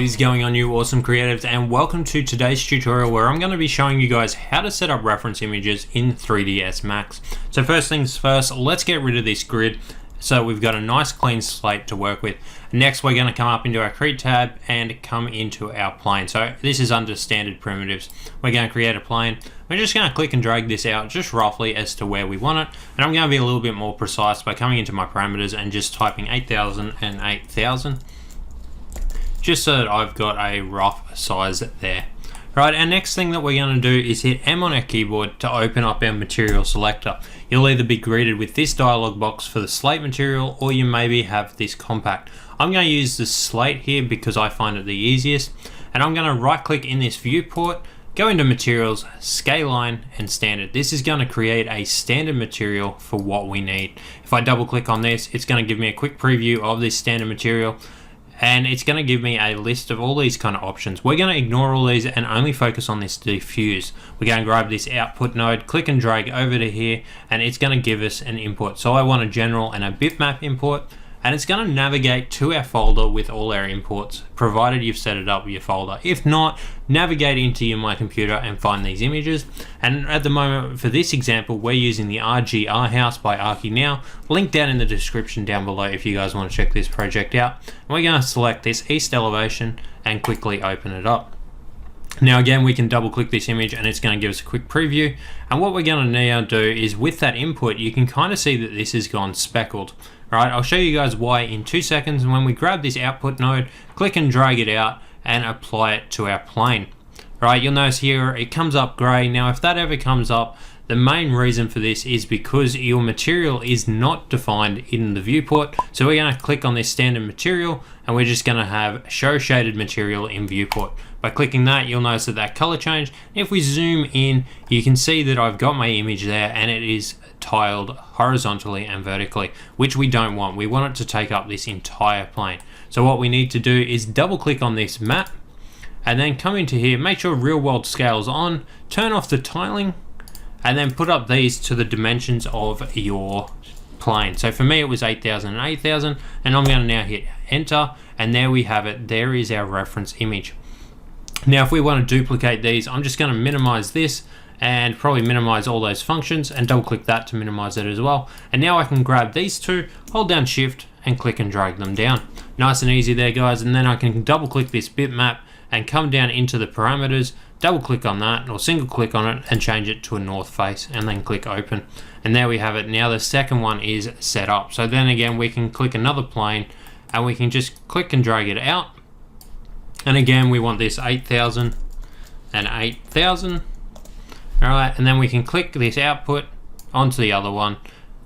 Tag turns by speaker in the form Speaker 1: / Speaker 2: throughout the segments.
Speaker 1: What is going on, you awesome creatives, and welcome to today's tutorial where I'm going to be showing you guys how to set up reference images in 3ds Max. So first things first, let's get rid of this grid so we've got a nice clean slate to work with. Next, we're going to come up into our Create tab and come into our plane. So this is under standard primitives. We're going to create a plane. We're just going to click and drag this out just roughly as to where we want it. And I'm going to be a little bit more precise by coming into my parameters and just typing 8000 and 8000. Just so that I've got a rough size there. Right, our next thing that we're going to do is hit M on our keyboard to open up our material selector. You'll either be greeted with this dialog box for the slate material, or you maybe have this compact. I'm going to use the slate here because I find it the easiest, and I'm going to right click in this viewport, go into materials, scaline, and standard. This is going to create a standard material for what we need. If I double click on this, it's going to give me a quick preview of this standard material. And it's going to give me a list of all these kind of options. We're going to ignore all these and only focus on this diffuse. We're going to grab this output node, click and drag over to here, and it's going to give us an input. So I want a general and a bitmap import, and it's going to navigate to our folder with all our imports, provided you've set it up with your folder. If not, navigate into My Computer and find these images. And at the moment, for this example, we're using the RGR House by ArchiNOW. Link down in the description down below if you guys want to check this project out. And we're going to select this east elevation and quickly open it up. Now again, we can double click this image and it's going to give us a quick preview. And what we're going to now do is with that input, you can kind of see that this has gone speckled. Right, I'll show you guys why in 2 seconds. And when we grab this output node, click and drag it out and apply it to our plane. Right, you'll notice here it comes up gray. Now if that ever comes up, the main reason for this is because your material is not defined in the viewport. So we're going to click on this standard material and we're just going to have show shaded material in viewport. By clicking that, you'll notice that color changed. If we zoom in, you can see that I've got my image there and it is tiled horizontally and vertically, which we don't want. We want it to take up this entire plane. So what we need to do is double click on this map and then come into here, make sure real world scale's on, turn off the tiling, and then put up these to the dimensions of your plane. So for me it was 8000 and 8000, and I'm going to now hit enter, and there we have it. There is our reference image. Now if we want to duplicate these, I'm just going to minimize this and probably minimize all those functions and double click that to minimize it as well. And now I can grab these two, hold down shift and click and drag them down. Nice and easy there, guys. And then I can double click this bitmap and come down into the parameters, double click on that or single click on it and change it to a north face and then click open. And there we have it. Now the second one is set up. So then again, we can click another plane and we can just click and drag it out. And again, we want this 8000 and 8000. All right, and then we can click this output onto the other one.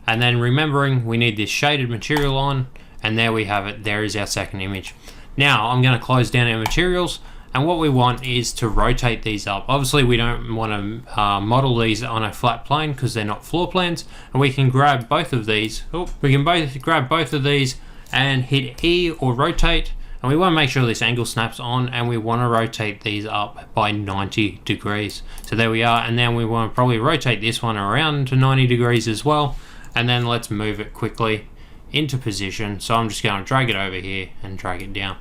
Speaker 1: And then remembering we need this shaded material on, and there we have it. There is our second image. Now I'm going to close down our materials, and what we want is to rotate these up. Obviously we don't want to model these on a flat plane because they're not floor plans, and we can grab both of these. Grab both of these and hit E or rotate. And we want to make sure this angle snaps on, and we want to rotate these up by 90 degrees. So there we are, and then we want to probably rotate this one around to 90 degrees as well. And then let's move it quickly into position. So I'm just going to drag it over here and drag it down.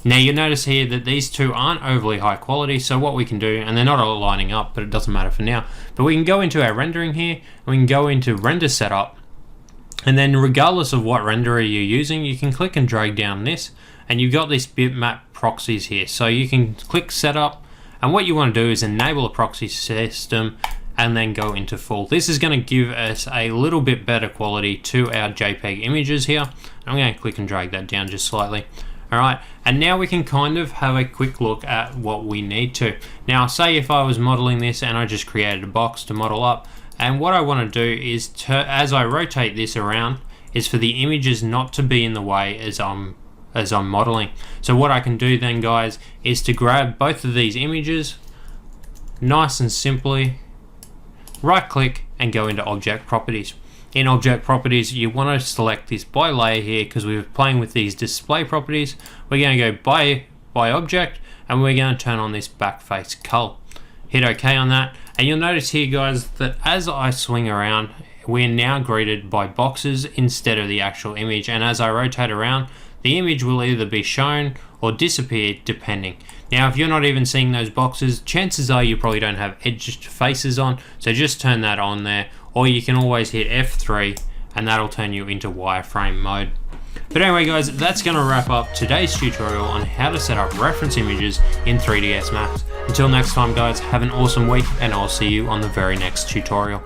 Speaker 1: Now you notice here that these two aren't overly high quality, so what we can do, and they're not all lining up, but it doesn't matter for now, but we can go into our rendering here, and we can go into render setup, and then regardless of what renderer you're using, you can click and drag down this, and you've got this bitmap proxies here. So you can click setup, and what you want to do is enable a proxy system and then go into full. This is going to give us a little bit better quality to our JPEG images here. I'm going to click and drag that down just slightly. All right, and now we can kind of have a quick look at what we need to. Now say if I was modeling this and I just created a box to model up, and what I want to do is as I rotate this around is for the images not to be in the way as I'm modeling. So what I can do then, guys, is to grab both of these images, nice and simply right click and go into object properties. In object properties, you want to select this by layer here because we were playing with these display properties. We're going to go by object, and we're going to turn on this back face cull. Hit OK on that, and you'll notice here, guys, that as I swing around, we're now greeted by boxes instead of the actual image. And as I rotate around, the image will either be shown or disappear depending. Now if you're not even seeing those boxes, chances are you probably don't have edged faces on, so just turn that on there, or you can always hit F3 and that'll turn you into wireframe mode. But anyway guys, that's going to wrap up today's tutorial on how to set up reference images in 3ds Max. Until next time guys, have an awesome week and I'll see you on the very next tutorial.